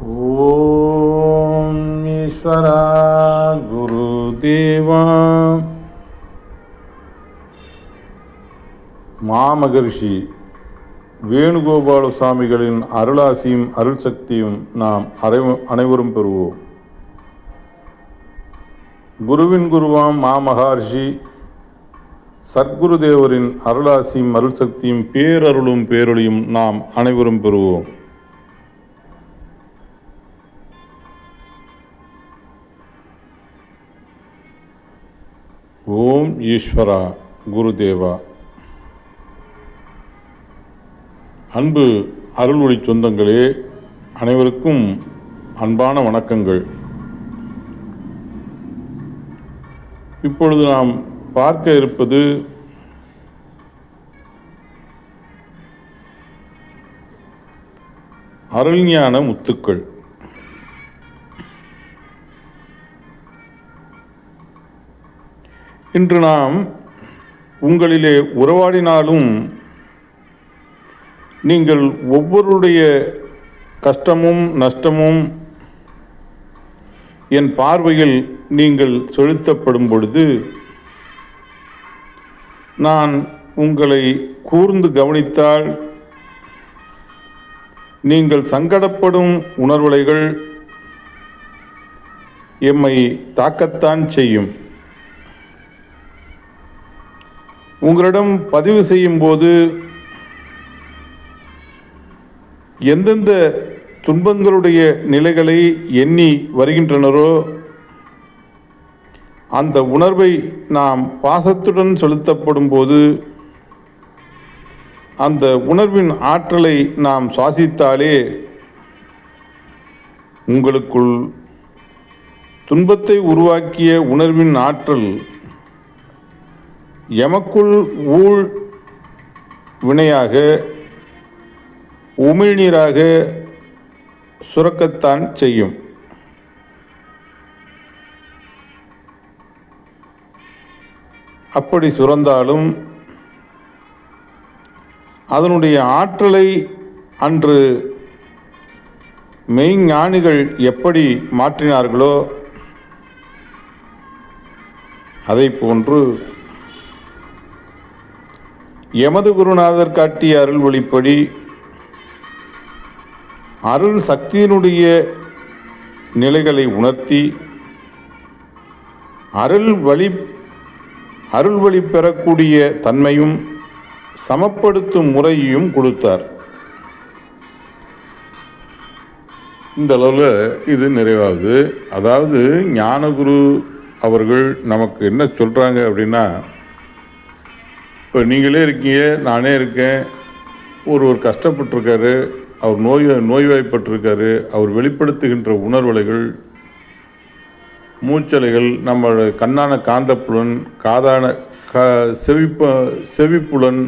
ஓம் ஈஸ்வரா குருதேவா. மாமகரிஷி வேணுகோபால சுவாமிகளின் அருளாசியும் அருள் சக்தியும் நாம் அனைவரும் பெறுவோம். குருவின் குருவாம் மாமகரிஷி சத்குருதேவரின் அருளாசியும் அருள் சக்தியும் பேரருளும் பேரொழியும் நாம் அனைவரும் பெறுவோம். ஓம் ஈஸ்வரா குருதேவா. அன்பு அருள் ஒளி சொந்தங்களே, அனைவருக்கும் அன்பான வணக்கங்கள். இப்பொழுது நாம் பார்க்க இருப்பது அருள்ஞான முத்துக்கள். இன்று நாம் உங்களிலே உறவாடினாலும் நீங்கள் ஒவ்வொருடைய கஷ்டமும் நஷ்டமும் என் பார்வையில் நீங்கள் செலுத்தப்படும் பொழுது நான் உங்களை கூர்ந்து கவனித்தால் நீங்கள் சங்கடப்படும் உணர்வுகள் எம்மை தாக்கத்தான் செய்யும். உங்களிடம் பதிவு செய்யும் போது எந்தெந்த துன்பங்களுடைய நிலைகளை எண்ணி வருகின்றனரோ அந்த உணர்வை நாம் பாசத்துடன் செலுத்தப்படும் போது அந்த உணர்வின் ஆற்றலை நாம் சுவாசித்தாலே உங்களுக்குள் துன்பத்தை உருவாக்கிய உணர்வின் ஆற்றல் எமக்குள் ஊழ் வினையாக உமிழ்நீராக சுரக்கத்தான் செய்யும். அப்படி சுரந்தாலும் அதனுடைய ஆற்றலை அன்று மெய்ஞானிகள் எப்படி மாற்றினார்களோ அதை போன்று எமது குருநாதர் காட்டிய அருள் வழிப்படி அருள் சக்தியினுடைய நிலைகளை உணர்த்தி அருள் வழி பெறக்கூடிய தன்மையும் சமப்படுத்தும் முறையையும் கொடுத்தார். இந்த அளவில் இது நிறைவாகுது. அதாவது ஞானகுரு அவர்கள் நமக்கு என்ன சொல்கிறாங்க அப்படின்னா, இப்போ நீங்களே இருக்கீங்க, நானே இருக்கேன், ஒருவர் கஷ்டப்பட்டிருக்காரு, அவர் நோய்வாய்ப்பட்டிருக்காரு, அவர் வெளிப்படுத்துகின்ற உணர்வலைகள் மூச்சலைகள் நம்ம கண்ணான காந்தப்புலன், காதான செவிப்புலன்,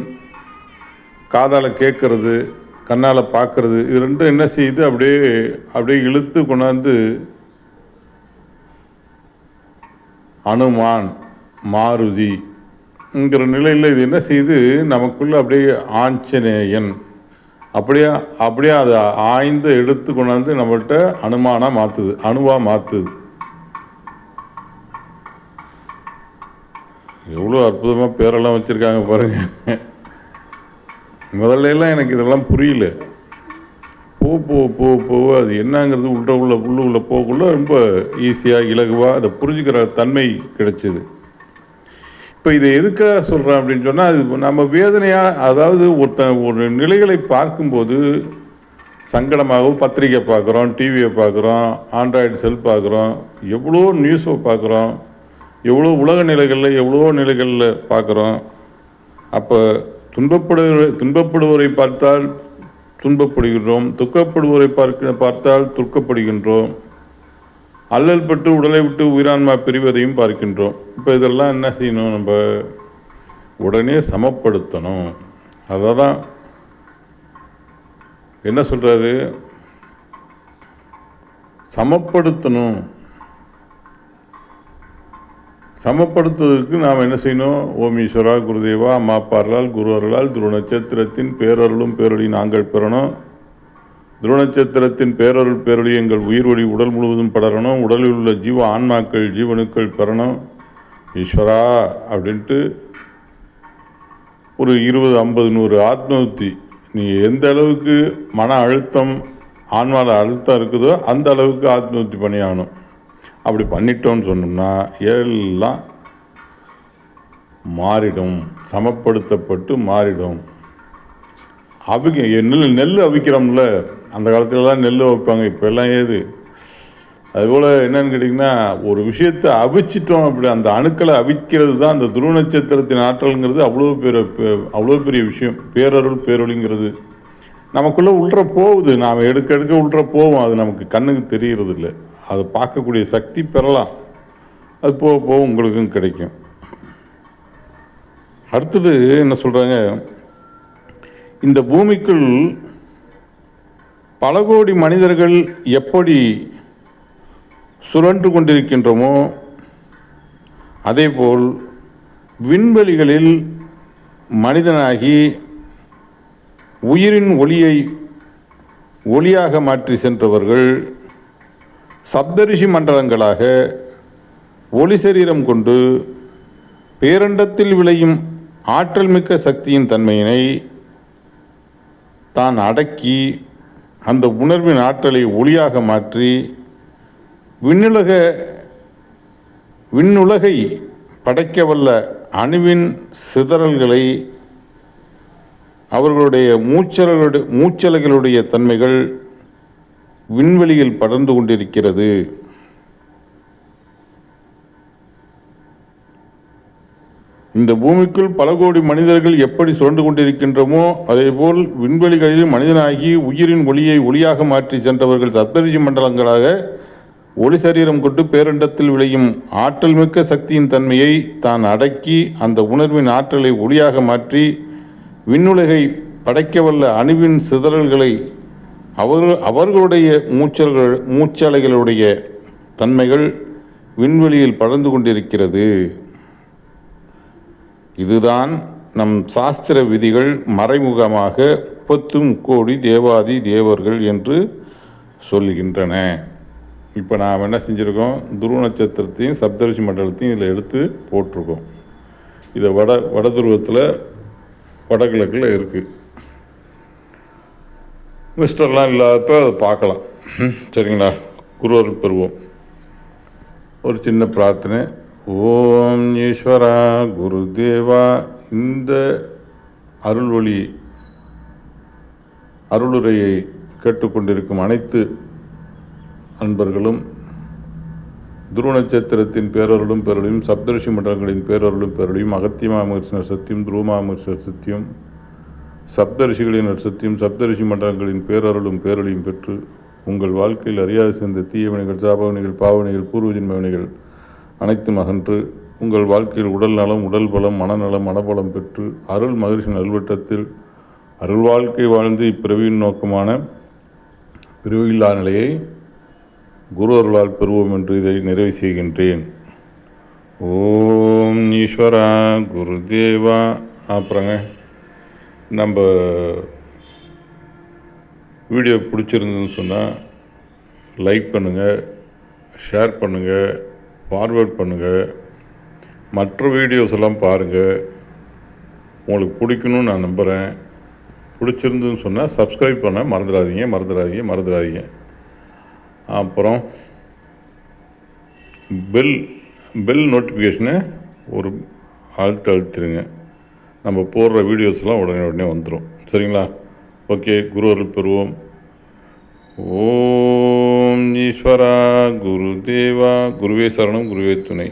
காதால் கேட்கறது, கண்ணால் பார்க்கறது, இது ரெண்டும் என்ன செய்யுது, அப்படியே இழுத்து கொண்டாந்து அனுமான் மாருதி ங்கிற நிலையில் இது என்ன செய்யுது, நமக்குள்ளே அப்படியே ஆஞ்சநேயன் அப்படியே அதை ஆய்ந்து எடுத்து கொண்டாந்து நம்மள்கிட்ட அனுமானாக மாற்றுது, அணுவாக மாற்றுது. எவ்வளோ அற்புதமாக பேரெல்லாம் வச்சுருக்காங்க பாருங்கள். முதல்ல எனக்கு இதெல்லாம் புரியல. போக அது என்னங்கிறது உள்ளுக்குள்ளே போகக்குள்ள ரொம்ப ஈஸியாக இலகுவாக அதை புரிஞ்சுக்கிற தன்மை கிடைச்சிது. இப்போ இதை எதுக்காக சொல்கிறேன் அப்படின்னு சொன்னால், அது நம்ம வேதனையாக, அதாவது ஒரு நிலைகளை பார்க்கும்போது சங்கடமாகவும் பத்திரிக்கை பார்க்குறோம், டிவியை பார்க்குறோம், ஆண்ட்ராய்டு செல் பார்க்குறோம், எவ்வளோ நியூஸை பார்க்குறோம், எவ்வளோ உலக நிலைகளில் எவ்வளோ நிலைகளில் பார்க்குறோம். அப்போ துன்பப்படுவோரை பார்த்தால் துன்பப்படுகின்றோம், துக்கப்படுவோரை பார்த்தால் துக்கப்படுகின்றோம், அல்லல் பட்டு உடலை விட்டு உயிரான்மா பிரிவதையும் பார்க்கின்றோம். இப்போ இதெல்லாம் என்ன செய்யணும், நம்ம உடனே சமப்படுத்தணும். அதை தான் என்ன சொல்கிறாரு, சமப்படுத்தணும். சமப்படுத்துவதற்கு நாம் என்ன செய்யணும், ஓம் ஈஸ்வரா குருதேவா, அம்மா அப்பா அருளால், குரு அருளால், துருவ நட்சத்திரத்தின் பேரருளும் பேரொழி நாங்கள் பெறணும். துருவ நட்சத்திரத்தின் பேரருள் பேரொளி எங்கள் உயிர் ஒளி உடல் முழுவதும் படரணும், உடலில் உள்ள ஜீவ ஆன்மாக்கள் ஜீவனுக்கள் பெறணும் ஈஸ்வரா அப்படின்ட்டு ஒரு 20, 50, 100 ஆத்மஹுத்தி. நீ எந்த அளவுக்கு மன அழுத்தம் ஆன்மாவில் அழுத்தம் இருக்குதோ அந்த அளவுக்கு ஆத்மஹுத்தி பண்ணியாகணும். அப்படி பண்ணிட்டோன்னு சொன்னோம்னா எல்லாம் மாறிடும், சமப்படுத்தப்பட்டு மாறிடும். நெல் அவிக்கிறோம்ல, அந்த காலத்துலலாம் நெல் வைப்பாங்க, இப்போ எல்லாம் ஏது. அதுபோல் என்னன்னு கேட்டிங்கன்னா, ஒரு விஷயத்தை அவிச்சிட்டோம், அப்படி அந்த அணுக்களை அவிக்கிறது தான் அந்த துருவ நட்சத்திரத்தின் ஆற்றல்ங்கிறது. அவ்வளோ பெரிய விஷயம். பேரருள் பேரொழிங்கிறது நமக்குள்ளே உள்ற போகுது, நாம் எடுக்க உள்ற போவோம், அது நமக்கு கண்ணுக்கு தெரிகிறது இல்லை. அதை பார்க்கக்கூடிய சக்தி பெறலாம், அது போக போக உங்களுக்கும் கிடைக்கும். அடுத்தது என்ன சொல்கிறாங்க, இந்த பூமிக்குள் பல கோடி மனிதர்கள் எப்படி சுழன்று கொண்டிருக்கின்றோமோ அதேபோல் விண்வெளிகளில் மனிதனாகி உயிரின் ஒளியை ஒளியாக மாற்றி சென்றவர்கள் சப்தரிஷி மண்டலங்களாக ஒளி சரீரம் கொண்டு பேரண்டத்தில் விளையும் ஆற்றல் மிக்க சக்தியின் தன்மையினை தான் அடக்கி அந்த உணர்வின் ஆற்றலை ஒளியாக மாற்றி விண்ணுலகை படைக்கவல்ல அணுவின் சிதறல்களை அவர்களுடைய மூச்சலைகளுடைய தன்மைகள் விண்வெளியில் படர்ந்து கொண்டிருக்கிறது. இந்த பூமிக்குள் பல கோடி மனிதர்கள் எப்படி சுழன்று கொண்டிருக்கின்றோமோ அதேபோல் விண்வெளிகளில் மனிதனாகி உயிரின் ஒளியை ஒளியாக மாற்றி சென்றவர்கள் சப்தரிஷி மண்டலங்களாக ஒளி சரீரம் கொண்டு பேரண்டத்தில் விளையும் ஆற்றல் மிக்க சக்தியின் தன்மையை தான் அடக்கி அந்த உணர்வின் ஆற்றலை ஒளியாக மாற்றி விண்ணுலகை படைக்கவல்ல அணுவின் சிதறல்களை அவர்களுடைய மூச்சலைகளுடைய தன்மைகள் விண்வெளியில் படர்ந்து கொண்டிருக்கிறது. இதுதான் நம் சாஸ்திர விதிகள் மறைமுகமாக 30 கோடி தேவாதி தேவர்கள் என்று சொல்கின்றன. இப்போ நாம் என்ன செஞ்சுருக்கோம், துருவ நட்சத்திரத்தையும் சப்தரிஷி மண்டலத்தையும் இதில் எடுத்து போட்டிருக்கோம். இதை வட துருவத்தில் வடகிழக்கில் இருக்குது. மிஸ்டர்லாம் இல்லாதப்போ அதை பார்க்கலாம். சரிங்களா? குருவருள் பெறுவோம். ஒரு சின்ன பிரார்த்தனை. ஓம் ஈஸ்வரா குருதேவா, இந்த அருளுரையை கேட்டுக்கொண்டிருக்கும் அனைத்து அன்பர்களும் துருவ நட்சத்திரத்தின் பேரருளும் பேரொழியும் சப்தரிஷி மண்டலங்களின் பேரருளும் பேரொழியும் அகத்தியமாமகிருஷ்ணர் சத்தியம் துருவமாமகிருஷ்ணர் சத்தியம் சப்தரிஷிகளின் சத்தியம் சப்தரிஷி மண்டலங்களின் பேரருளும் பேரொழியும் பெற்று உங்கள் வாழ்க்கையில் அறியாது சேர்ந்த தீயவினைகள் சாபவினைகள் பாவனைகள் பூர்வஜன்மவினைகள் அனைத்தும் அகன்று உங்கள் வாழ்க்கையில் உடல் நலம் உடல் பலம் மனநலம் மனபலம் பெற்று அருள் மகிழ்ச்சி நல்வட்டத்தில் அருள் வாழ்க்கை வாழ்ந்து இப்பிறவியின் நோக்கமான பிறவியில்லா நிலையை குரு அருளால் பெறுவோம் என்று இதை நிறைவு செய்கின்றேன். ஓம் ஈஸ்வரா குருதேவா. அப்புறங்க நம்ம வீடியோ பிடிச்சிருந்ததுன்னு சொன்னால் லைக் பண்ணுங்கள், ஷேர் பண்ணுங்கள், ஃபார்வேர்ட் பண்ணுங்கள், மற்ற வீடியோஸ் எல்லாம் பாருங்கள். உங்களுக்கு பிடிக்கணும்னு நான் நம்புகிறேன். பிடிச்சிருந்துன்னு சொன்னால் சப்ஸ்கிரைப் பண்ண மறந்துடாதீங்க. அப்புறம் பெல் நோட்டிஃபிகேஷனை ஒரு அழுத்திடுங்க. நம்ம போடுற வீடியோஸ்லாம் உடனே வந்துடும். சரிங்களா? ஓகே. குரு அருள் பெறுவோம். ஓம் ஈஸ்வரா குருதேவா. குருவே சரணம், குருவே துணை.